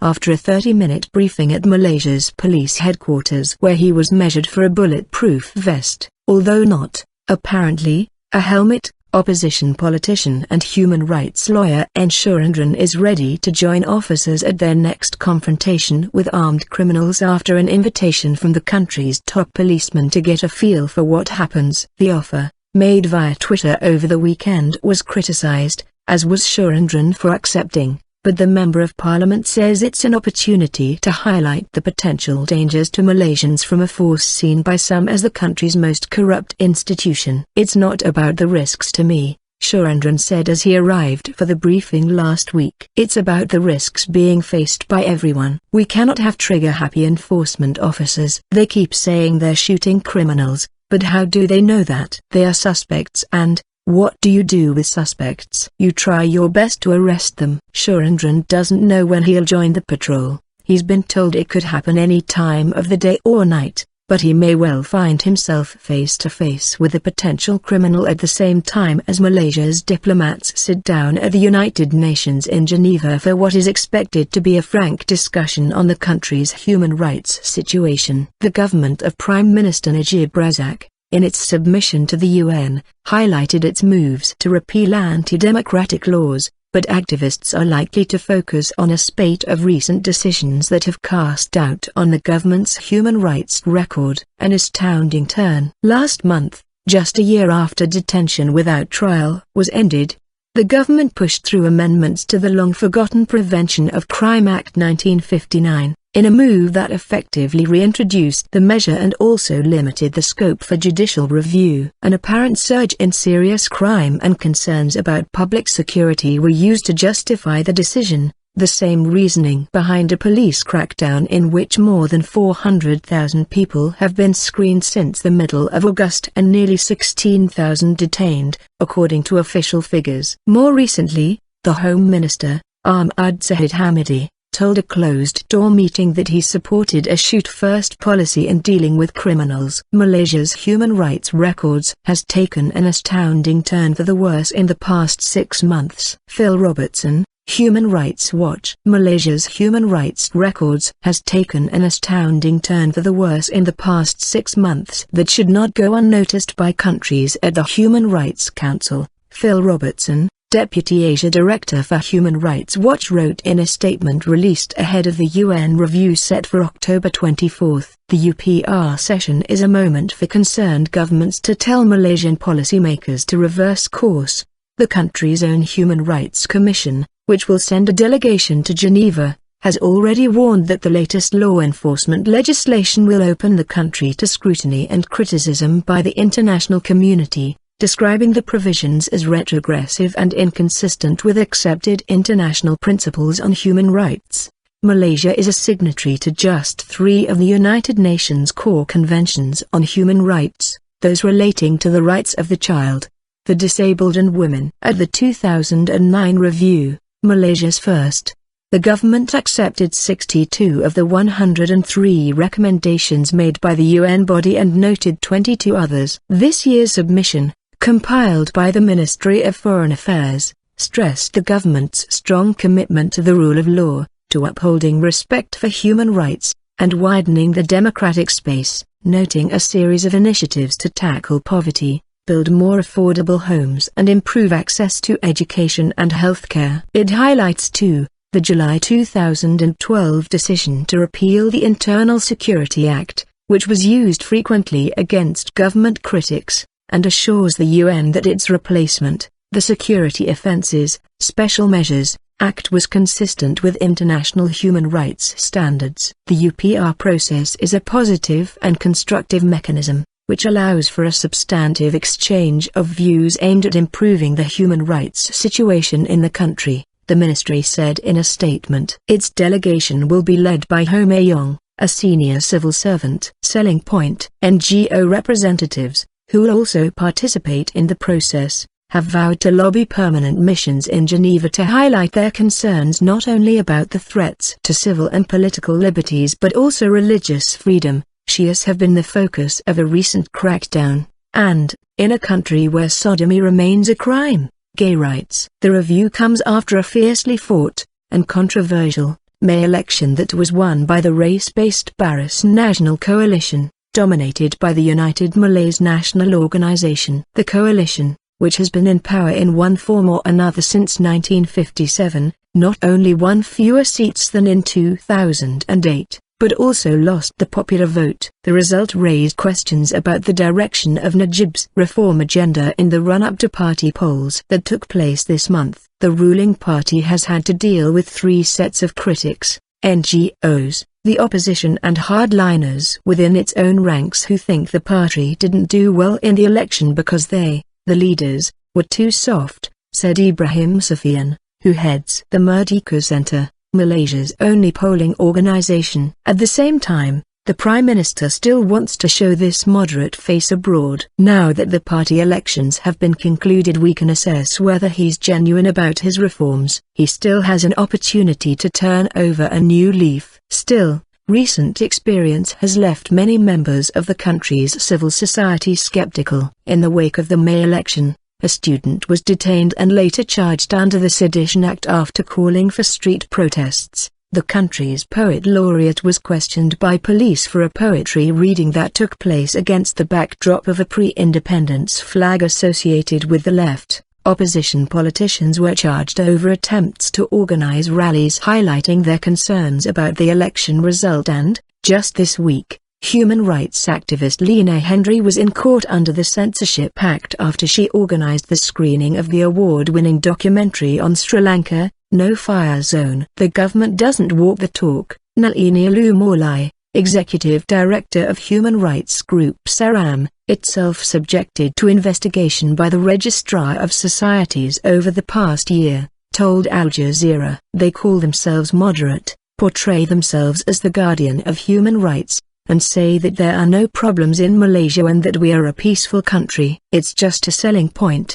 after a 30-minute briefing at Malaysia's police headquarters where he was measured for a bulletproof vest, although not, apparently, a helmet. Opposition politician and human rights lawyer N Surendran is ready to join officers at their next confrontation with armed criminals after an invitation from the country's top policeman to get a feel for what happens. The offer, made via Twitter over the weekend, was criticized, as was Surendran for accepting, but the Member of Parliament says it's an opportunity to highlight the potential dangers to Malaysians from a force seen by some as the country's most corrupt institution. "It's not about the risks to me," Surendran said as he arrived for the briefing last week. "It's about the risks being faced by everyone. We cannot have trigger-happy enforcement officers. They keep saying they're shooting criminals, but how do they know that? They are suspects, and what do you do with suspects? You try your best to arrest them." Surendran doesn't know when he'll join the patrol. He's been told it could happen any time of the day or night, but he may well find himself face to face with a potential criminal at the same time as Malaysia's diplomats sit down at the United Nations in Geneva for what is expected to be a frank discussion on the country's human rights situation. The government of Prime Minister Najib Razak, in its submission to the UN, highlighted its moves to repeal anti-democratic laws, but activists are likely to focus on a spate of recent decisions that have cast doubt on the government's human rights record. An astounding turn. Last month, just a year after detention without trial was ended, the government pushed through amendments to the long-forgotten Prevention of Crime Act 1959. In a move that effectively reintroduced the measure and also limited the scope for judicial review. An apparent surge in serious crime and concerns about public security were used to justify the decision, the same reasoning behind a police crackdown in which more than 400,000 people have been screened since the middle of August and nearly 16,000 detained, according to official figures. More recently, the Home Minister, Ahmad Zahid Hamidi, told a closed-door meeting that he supported a shoot-first policy in dealing with criminals. Malaysia's human rights records has taken an astounding turn for the worse in the past 6 months. Phil Robertson, Human Rights Watch. Malaysia's human rights records has taken an astounding turn for the worse in the past 6 months. That should not go unnoticed by countries at the Human Rights Council, Phil Robertson, Deputy Asia Director for Human Rights Watch, wrote in a statement released ahead of the UN review set for October 24. The UPR session is a moment for concerned governments to tell Malaysian policymakers to reverse course. The country's own Human Rights Commission, which will send a delegation to Geneva, has already warned that the latest law enforcement legislation will open the country to scrutiny and criticism by the international community, describing the provisions as retrogressive and inconsistent with accepted international principles on human rights. Malaysia is a signatory to just 3 of the United Nations core conventions on human rights, those relating to the rights of the child, the disabled and women. At the 2009 review, Malaysia's first, the government accepted 62 of the 103 recommendations made by the UN body and noted 22 others. This year's submission, compiled by the Ministry of Foreign Affairs, stressed the government's strong commitment to the rule of law, to upholding respect for human rights, and widening the democratic space, noting a series of initiatives to tackle poverty, build more affordable homes and improve access to education and healthcare. It highlights too, the July 2012 decision to repeal the Internal Security Act, which was used frequently against government critics, and assures the UN that its replacement, the Security Offences, Special Measures Act, was consistent with international human rights standards. The UPR process is a positive and constructive mechanism, which allows for a substantive exchange of views aimed at improving the human rights situation in the country, the ministry said in a statement. Its delegation will be led by Ho Mayong, a senior civil servant. Selling Point NGO representatives, who will also participate in the process, have vowed to lobby permanent missions in Geneva to highlight their concerns not only about the threats to civil and political liberties but also religious freedom. Shias have been the focus of a recent crackdown, and, in a country where sodomy remains a crime, gay rights. The review comes after a fiercely fought, and controversial, May election that was won by the race-based Barisan Nasional Coalition, dominated by the United Malays National Organization. The coalition, which has been in power in one form or another since 1957, not only won fewer seats than in 2008, but also lost the popular vote. The result raised questions about the direction of Najib's reform agenda in the run-up to party polls that took place this month. The ruling party has had to deal with three sets of critics: NGOs, the opposition and hardliners within its own ranks who think the party didn't do well in the election because they, the leaders, were too soft, said Ibrahim Sufyan, who heads the Merdeka Center, Malaysia's only polling organization. At the same time, the Prime Minister still wants to show this moderate face abroad. Now that the party elections have been concluded, we can assess whether he's genuine about his reforms. He still has an opportunity to turn over a new leaf. Still, recent experience has left many members of the country's civil society skeptical. In the wake of the May election, a student was detained and later charged under the Sedition Act after calling for street protests. The country's poet laureate was questioned by police for a poetry reading that took place against the backdrop of a pre-independence flag associated with the left. Opposition politicians were charged over attempts to organize rallies highlighting their concerns about the election result, and, just this week, human rights activist Lena Hendry was in court under the Censorship Act after she organized the screening of the award-winning documentary on Sri Lanka, No Fire Zone. The government doesn't walk the talk. Nalini Alumorlai, executive director of human rights group SARAM, itself subjected to investigation by the Registrar of Societies over the past year, told Al Jazeera. They call themselves moderate, portray themselves as the guardian of human rights, and say that there are no problems in Malaysia and that we are a peaceful country. It's just a selling point.